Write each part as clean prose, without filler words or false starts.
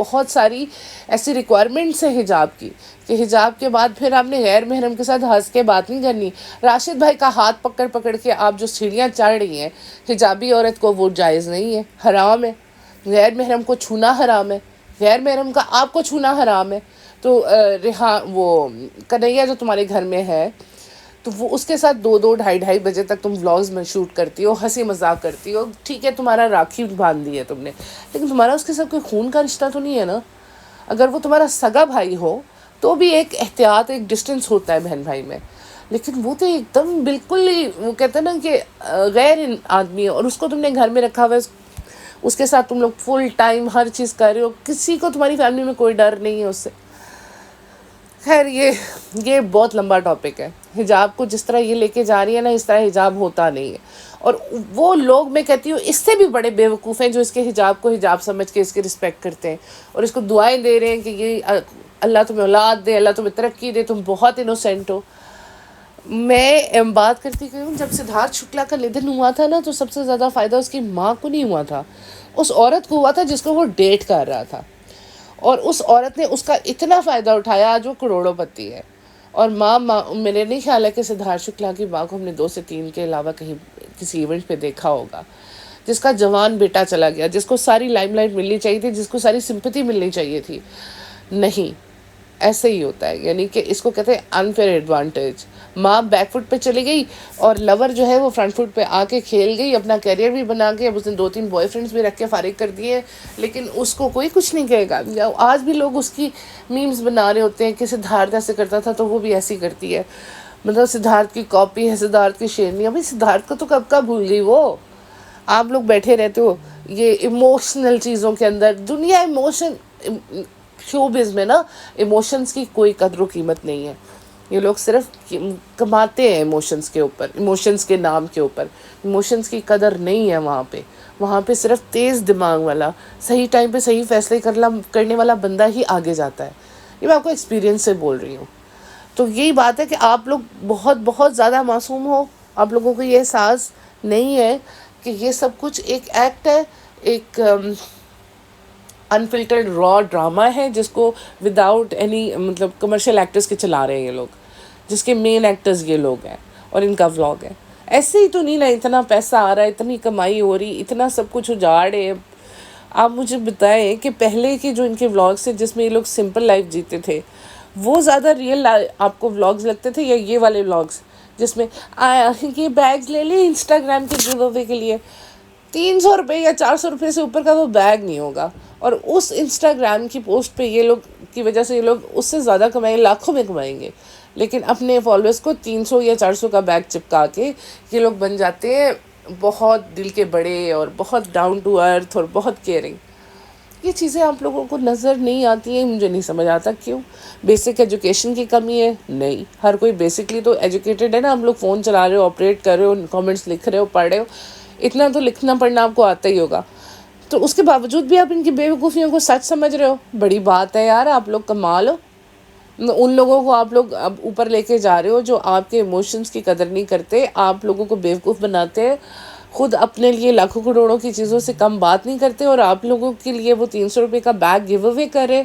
بہت ساری ایسی ریکوائرمنٹس ہیں حجاب کی کہ حجاب کے بعد پھر آپ نے غیر محرم کے ساتھ ہنس کے بات نہیں کرنی. راشد بھائی کا ہاتھ پکڑ پکڑ کے آپ جو سیڑھیاں چڑھ رہی ہیں حجابی عورت کو، وہ جائز نہیں ہے، حرام ہے. غیر محرم کو چھونا حرام ہے، غیر محرم کا آپ کو چھونا حرام ہے. تو وہ کنیا جو تمہارے گھر میں ہے، تو وہ اس کے ساتھ 2 ڈھائی بجے تک تم ولاگز میں شوٹ کرتی ہو، ہنسی مذاق کرتی ہو. ٹھیک ہے تمہارا راکھی باندھ دی ہے تم نے، لیکن تمہارا اس کے ساتھ کوئی خون کا رشتہ تو نہیں ہے نا. اگر وہ تمہارا سگا بھائی ہو تو بھی ایک احتیاط، ایک ڈسٹینس ہوتا ہے بہن بھائی میں. لیکن وہ تو ایک دم بالکل ہی، وہ کہتے ہیں نا کہ غیر آدمی ہے، اور اس کو تم نے گھر میں رکھا ہوا ہے، اس کے ساتھ تم لوگ فل ٹائم ہر چیز کر رہے ہو، کسی کو تمہاری فیملی میں کوئی ڈر نہیں ہے اس سے. خیر یہ بہت لمبا ٹاپک ہے. حجاب کو جس طرح یہ لے کے جا رہی ہے نا، اس طرح حجاب ہوتا نہیں ہے. اور وہ لوگ، میں کہتی ہوں اس سے بھی بڑے بیوقوف ہیں، جو اس کے حجاب کو حجاب سمجھ کے اس کی رسپیکٹ کرتے ہیں اور اس کو دعائیں دے رہے ہیں کہ یہ اللہ تمہیں اولاد دے، اللہ تمہیں ترقی دے، تم بہت انوسینٹ ہو. میں بات کرتی ہوں، جب سدھارتھ شکلا کا ندھن ہوا تھا نا، تو سب سے زیادہ فائدہ اس کی ماں کو نہیں ہوا تھا، اس عورت کو ہوا تھا جس کو وہ ڈیٹ کر رہا تھا. اور اس عورت نے اس کا اتنا فائدہ اٹھایا، آج وہ کروڑوں پتی ہے. اور ماں میرے نہیں خیال ہے کہ سدھارتھ شکلا کی ماں کو ہم نے 2 سے 3 کے علاوہ کہیں کسی ایونٹ پہ دیکھا ہوگا. جس کا جوان بیٹا چلا گیا، جس کو ساری لائم لائٹ ملنی چاہیے تھی، جس کو ساری سمپتھی ملنی چاہیے تھی. نہیں، ایسے ہی ہوتا ہے. یعنی کہ اس کو کہتے ہیں انفیئر ایڈوانٹیج. ماں بیک فٹ پہ چلی گئی اور لور جو ہے وہ فرنٹ فٹ پہ آ کے کھیل گئی، اپنا کیریئر بھی بنا کے. اب اس نے 2-3 بوائے فرینڈس بھی رکھ کے فارغ کر دیے، لیکن اس کو کوئی کچھ نہیں کہے گا. آج بھی لوگ اس کی میمز بنا رہے ہوتے ہیں کہ سدھارتھ ایسے کرتا تھا تو وہ بھی ایسی کرتی ہے، مطلب سدھارتھ کی کاپی ہے، سدھارتھ کی شیرنی. ابھی سدھارتھ کو تو کب کا بھول گئی وہ. آپ لوگ بیٹھے رہتے ہو یہ ایموشنل چیزوں کے اندر. دنیا ایموشن، شوبز میں نا ایموشنز کی کوئی قدر و قیمت نہیں ہے. یہ لوگ صرف کماتے ہیں ایموشنز کے اوپر، ایموشنز کے نام کے اوپر. ایموشنز کی قدر نہیں ہے وہاں پہ صرف تیز دماغ والا، صحیح ٹائم پہ صحیح فیصلے کرنے والا بندہ ہی آگے جاتا ہے. یہ میں آپ کو ایکسپیرینس سے بول رہی ہوں. تو یہی بات ہے کہ آپ لوگ بہت بہت زیادہ معصوم ہو. آپ لوگوں کو یہ احساس نہیں ہے کہ یہ سب کچھ ایک ایکٹ ہے، ایک انفلٹرڈ را ڈرامہ ہے، جس کو وداؤٹ اینی مطلب کمرشل ایکٹرز کے چلا رہے ہیں یہ لوگ، جس کے مین ایکٹرز یہ لوگ ہیں اور ان کا ولاگ ہے. ایسے ہی تو نہیں نا اتنا پیسہ آ رہا ہے، اتنی کمائی ہو رہی، اتنا سب کچھ اجاڑ ہے. آپ مجھے بتائیں کہ پہلے کے جو ان کے ولاگس تھے جس میں یہ لوگ سمپل لائف جیتے تھے، وہ زیادہ ریئل آپ کو ولاگز لگتے تھے، یا یہ والے ولاگس جس میں یہ بیگز لے لیں انسٹاگرام کے گیو اوے کے لیے؟ 300 روپے یا 400 روپے سے اوپر کا وہ بیگ نہیں ہوگا. اور اس انسٹاگرام کی پوسٹ پہ یہ لوگ کی وجہ سے یہ لوگ اس سے زیادہ کمائیں گے، لاکھوں میں کمائیں گے. لیکن اپنے فالوورس کو 300 یا 400 کا بیگ چپکا کے یہ لوگ بن جاتے ہیں بہت دل کے بڑے اور بہت ڈاؤن ٹو ارتھ اور بہت کیئرنگ. یہ چیزیں آپ لوگوں کو نظر نہیں آتی ہیں. مجھے نہیں سمجھ آتا کیوں. بیسک ایجوکیشن کی کمی ہے؟ نہیں، ہر کوئی بیسکلی تو ایجوکیٹڈ ہے نا. ہم لوگ فون چلا رہے ہو، آپریٹ کر رہے ہو، کامنٹس لکھ رہے ہو، پڑھ رہے ہو، اتنا تو لکھنا پڑھنا آپ کو آتا ہی ہوگا. تو اس کے باوجود بھی آپ ان کی بیوقوفیوں کو سچ سمجھ رہے ہو. بڑی بات ہے یار، آپ لوگ کمال ہو. ان لوگوں کو آپ لوگ اب اوپر لے کے جا رہے ہو جو آپ کے ایموشنز کی قدر نہیں کرتے، آپ لوگوں کو بیوقوف بناتے ہیں، خود اپنے لیے لاکھوں کروڑوں کی چیزوں سے کم بات نہیں کرتے، اور آپ لوگوں کے لیے وہ 300 روپے کا بیگ گیو اوے کرے.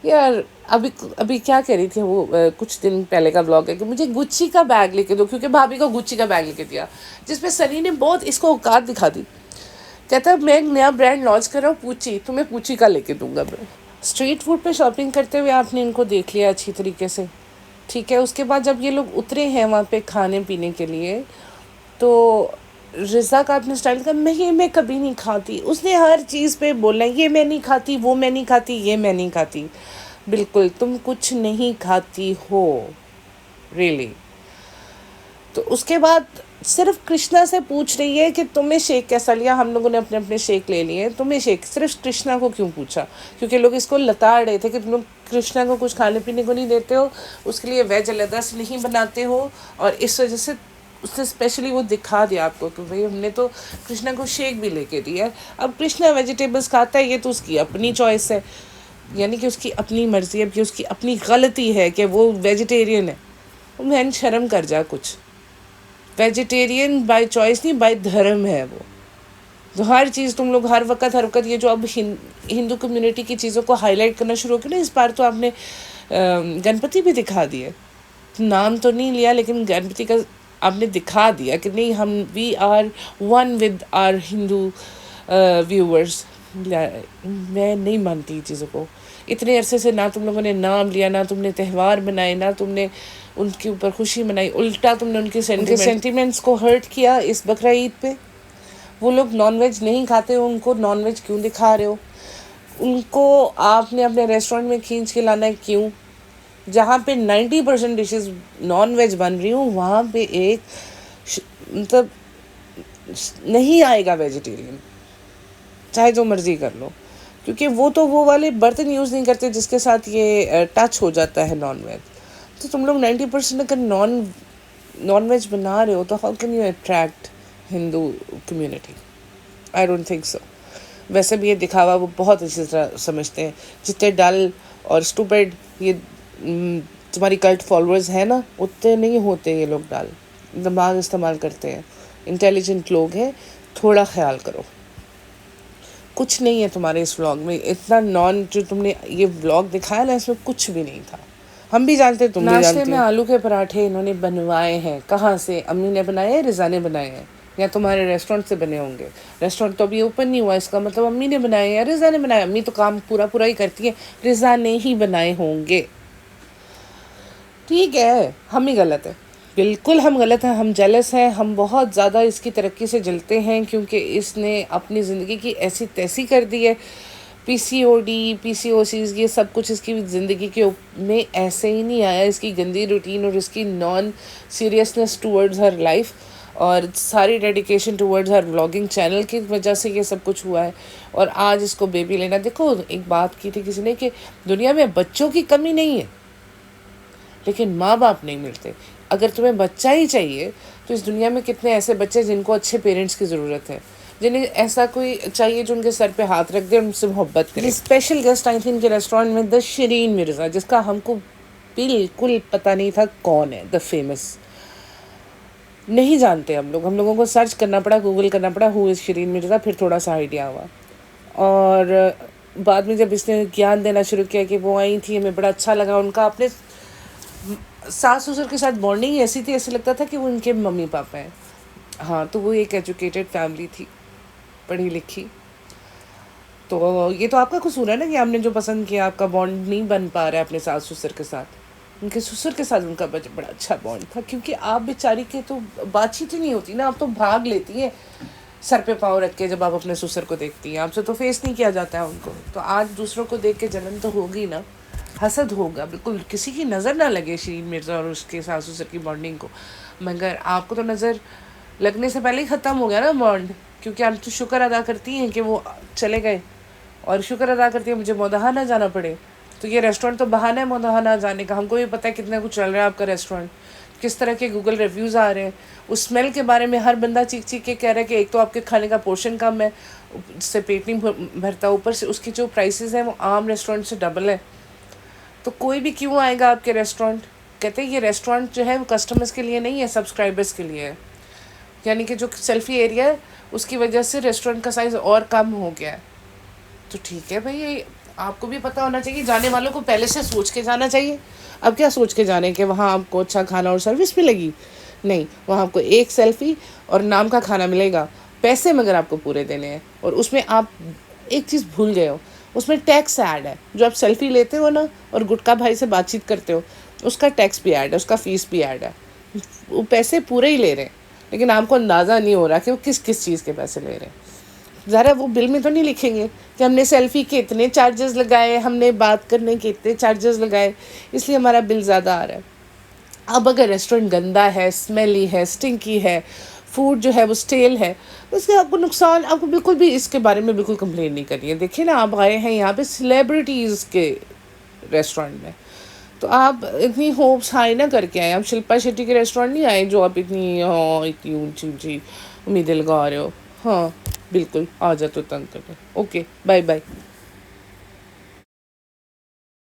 یار ابھی کیا کہہ رہی تھی وہ، کچھ دن پہلے کا ولاگ ہے کہ مجھے گچی کا بیگ لے کے دو، کیونکہ بھابھی کو گچی کا بیگ لے کے دیا، جس پہ سنی نے بہت اس کو اوقات دکھا دی. کہتا ہے میں ایک نیا برانڈ لانچ کر رہا ہوں، پوچی، تمہیں پوچی کا لے کے دوں گا میں. اسٹریٹ فوڈ پہ شاپنگ کرتے ہوئے آپ نے ان کو دیکھ لیا اچھی طریقے سے، ٹھیک ہے. اس کے بعد جب یہ لوگ اترے ہیں وہاں پہ کھانے پینے کے لیے، تو رضا کا اپنے اسٹائل کا میں کبھی نہیں کھاتی. اس نے ہر چیز پہ بولنا ہے، یہ میں نہیں کھاتی، وہ میں نہیں کھاتی، یہ میں نہیں کھاتی. بالکل تم کچھ نہیں کھاتی ہو، ریئلی. تو اس کے بعد صرف کرشنا سے پوچھ رہی ہے کہ تمہیں شیک کیسا لیا. ہم لوگوں نے اپنے اپنے شیک لے لیے، تمہیں شیک. صرف کرشنا کو کیوں پوچھا؟ کیونکہ لوگ اس کو لتاڑ رہے تھے کہ تم لوگ کرشنا کو کچھ کھانے پینے کو نہیں دیتے ہو، اس کے لیے ویج علیحدہ سے نہیں بناتے ہو. اور اس وجہ سے اس نے اسپیشلی وہ دکھا دیا آپ کو کہ بھئی ہم نے تو کرشنا کو شیک بھی لے کے دیا ہے. اب کرشنا ویجیٹیبلس کھاتا ہے، یہ تو اس کی اپنی چوائس ہے، یعنی کہ اس کی اپنی مرضی ہے، کہ اس کی اپنی غلطی ہے کہ وہ ویجیٹیرین ہے. میں شرم کر جا کچھ. ویجیٹیرین بائی چوائس نہیں، بائی دھرم ہے وہ. تو ہر چیز تم لوگ ہر وقت یہ جو اب ہندو کمیونٹی کی چیزوں کو ہائی لائٹ کرنا شروع کیا نا، اس بار تو آپ نے گنپتی بھی دکھا دیے، نام تو نہیں لیا لیکن گنپتی کا آپ نے دکھا دیا کہ نہیں، ہم we are one with our Hindu viewers. میں نہیں مانتی یہ چیزوں کو. اتنے عرصے سے نہ تم لوگوں نے نام لیا، نہ تم نے تہوار منائے، نہ تم نے ان کے اوپر خوشی منائی، الٹا تم نے ان کے سینٹیمنٹس کو ہرٹ کیا اس بقرعید پہ. وہ لوگ نان ویج نہیں کھاتے، ان کو نان ویج کیوں دکھا رہے ہو؟ ان کو آپ نے اپنے ریسٹورینٹ میں کھینچ کے لانا ہے کیوں؟ جہاں پہ 90% ڈشز نان ویج بن رہی ہوں، وہاں پہ ایک مطلب نہیں آئے گا ویجیٹیرین، چاہے جو مرضی کر لو، کیونکہ وہ تو وہ والے برتن یوز نہیں کرتے جس کے ساتھ یہ ٹچ ہو جاتا ہے نان ویج. تو تم لوگ 90% اگر نان ویج بنا رہے ہو تو how can you attract Hindu community? I don't think so. ویسے بھی یہ دکھاوا وہ بہت اچھی طرح سمجھتے ہیں. جتنے ڈل اور اسٹوپڈ یہ تمہاری کلٹ فالوورز ہیں نا، اتنے نہیں ہوتے یہ لوگ ڈل. دماغ استعمال کرتے ہیں، انٹیلیجنٹ لوگ ہیں، تھوڑا خیال کرو. کچھ نہیں ہے تمہارے اس ولاگ میں، اتنا جو تم نے یہ ولاگ دکھایا نا، اس میں کچھ بھی نہیں تھا. ہم بھی جانتے، تم بھی جانتے. ناشتے میں آلو کے پراٹھے انہوں نے بنوائے ہیں. کہاں سے؟ امی نے بنائے ہیں، رضا نے بنائے ہیں، یا تمہارے ریسٹورینٹ سے بنے ہوں گے؟ ریسٹورینٹ تو ابھی اوپن نہیں ہوا، اس کا مطلب امی نے بنائے ہیں، رضا نے بنائے. امی تو کام پورا ہی کرتی ہیں، رضا نے ہی بنائے ہوں گے. ٹھیک ہے، ہم ہی غلط ہیں، بالکل ہم غلط ہیں. ہم جیلس ہیں، ہم بہت زیادہ اس کی ترقی سے جلتے ہیں کیونکہ اس نے اپنی زندگی کی ایسی تیسی کر دی ہے. پی سی او ڈی، پی سی او سیز، یہ سب کچھ اس کی زندگی کے میں ایسے ہی نہیں آیا. اس کی گندی روٹین اور اس کی naan seriousness towards her life اور ساری ڈیڈیکیشن ٹورڈز ہر ولاگنگ چینل کی وجہ سے یہ سب کچھ ہوا ہے. اور آج اس کو بیبی لینا. دیکھو، ایک بات کی تھی کسی نے کہ دنیا میں بچوں کی کمی نہیں ہے لیکن ماں باپ نہیں ملتے. اگر تمہیں بچہ ہی چاہیے تو اس دنیا میں کتنے ایسے بچے جن کو اچھے پیرنٹس کی ضرورت ہے، جنہیں ایسا کوئی چاہیے جو ان کے سر پہ ہاتھ رکھ دے، ان سے محبت کرے. اسپیشل گیسٹ آئی تھے ان کے ریسٹورینٹ میں، دا شرین مرزا، جس کا ہم کو بالکل پتہ نہیں تھا کون ہے. دا فیمس نہیں جانتے ہم لوگوں کو سرچ کرنا پڑا، گوگل کرنا پڑا ہو از شرین مرزا، پھر تھوڑا سا آئیڈیا ہوا. اور بعد میں جب اس نے گیان دینا شروع کیا کہ وہ آئی تھی، ہمیں بڑا اچھا لگا ان کا. اپنے ساس سسر کے ساتھ بانڈنگ ایسی تھی، ایسے لگتا تھا کہ وہ ان کے ممی پاپا ہیں. ہاں، تو وہ ایک ایجوکیٹڈ فیملی تھی، پڑھی لکھی. تو یہ تو آپ کا قصور ہے نا کہ آپ نے جو پسند کیا، آپ کا بانڈ نہیں بن پا رہا ہے اپنے ساس سسر کے ساتھ. ان کے سسر کے ساتھ ان کا بڑا اچھا بانڈ تھا، کیونکہ آپ بیچاری کے تو بات چیت ہی نہیں ہوتی نا. آپ تو بھاگ لیتی ہیں سر پہ پاؤں رکھ کے جب آپ اپنے سسر کو دیکھتی ہیں. آپ سے تو فیس نہیں کیا جاتا ہے ان کو. تو آج دوسروں کو دیکھ کے جلن تو ہوگی نا، حسد ہوگا. بالکل کسی کی نظر نہ لگے شرین مرزا اور اس کے ساس سسر کی بانڈنگ کو. مگر آپ کو تو نظر لگنے سے پہلے ہی ختم ہو گیا نا بانڈ، کیونکہ آپ تو شکر ادا کرتی ہیں کہ وہ چلے گئے، اور شکر ادا کرتی ہیں مجھے مودہا نہ جانا پڑے. تو یہ ریسٹورینٹ تو بہانہ ہے مودہا نہ جانے کا. ہم کو بھی پتہ ہے کتنا کچھ چل رہا ہے آپ کا ریسٹورینٹ، کس طرح کے گوگل ریویوز آ رہے ہیں. اس اسمیل کے بارے میں ہر بندہ چیخ چیخ کے کہہ رہا ہے کہ ایک تو آپ کے کھانے کا پورشن کم ہے، جس سے پیٹ نہیں بھرتا، اوپر سے اس کی جو پرائسز ہیں وہ عام ریسٹورینٹ سے ڈبل ہے. تو کوئی بھی کیوں آئے گا آپ کے ریسٹورینٹ؟ کہتے ہیں یہ ریسٹورینٹ جو ہے وہ کسٹمرز کے لیے نہیں ہے، سبسکرائبرز کے لیے ہے. یعنی کہ جو سیلفی ایریا ہے اس کی وجہ سے ریسٹورینٹ کا سائز اور کم ہو گیا ہے. تو ٹھیک ہے بھائی، آپ کو بھی پتہ ہونا چاہیے، جانے والوں کو پہلے سے سوچ کے جانا چاہیے. اب کیا سوچ کے جانے کہ وہاں آپ کو اچھا کھانا اور سروس ملے گی؟ نہیں، وہاں آپ کو ایک سیلفی اور نام کا کھانا ملے گا، پیسے مگر آپ کو پورے دینے ہیں. اور اس میں آپ ایک چیز بھول گئے ہو، اس میں ٹیکس ایڈ ہے. جو آپ سیلفی لیتے ہو نا اور گٹکا بھائی سے بات چیت کرتے ہو، اس کا ٹیکس بھی ایڈ ہے، اس کا فیس بھی ایڈ ہے. وہ پیسے پورے ہی لے رہے ہیں لیکن آپ کو اندازہ نہیں ہو رہا کہ وہ کس چیز کے پیسے لے رہے ہیں. ذرا وہ بل میں تو نہیں لکھیں گے کہ ہم نے سیلفی کے اتنے چارجز لگائے، ہم نے بات کرنے کے اتنے چارجز لگائے، اس لیے ہمارا بل زیادہ آ رہا ہے. اب اگر ریسٹورینٹ گندا ہے، اسمیلی ہے، اسٹنکی ہے، فوڈ جو ہے وہ اسٹیل ہے، اس سے آپ کو نقصان، آپ کو بالکل بھی اس کے بارے میں بالکل کمپلین نہیں کرنی ہے. دیکھیں نا، آپ آئے ہیں یہاں پہ سیلیبریٹیز کے ریسٹورینٹ میں، تو آپ اتنی ہوپس ہائی نہ کر کے آئے. آپ شلپا شیٹی کے ریسٹورینٹ نہیں آئے جو آپ اتنی اونچی اونچی امیدیں لگا رہے ہو. ہاں بالکل، آ جا تو تنگ کریں. Okay, bye bye.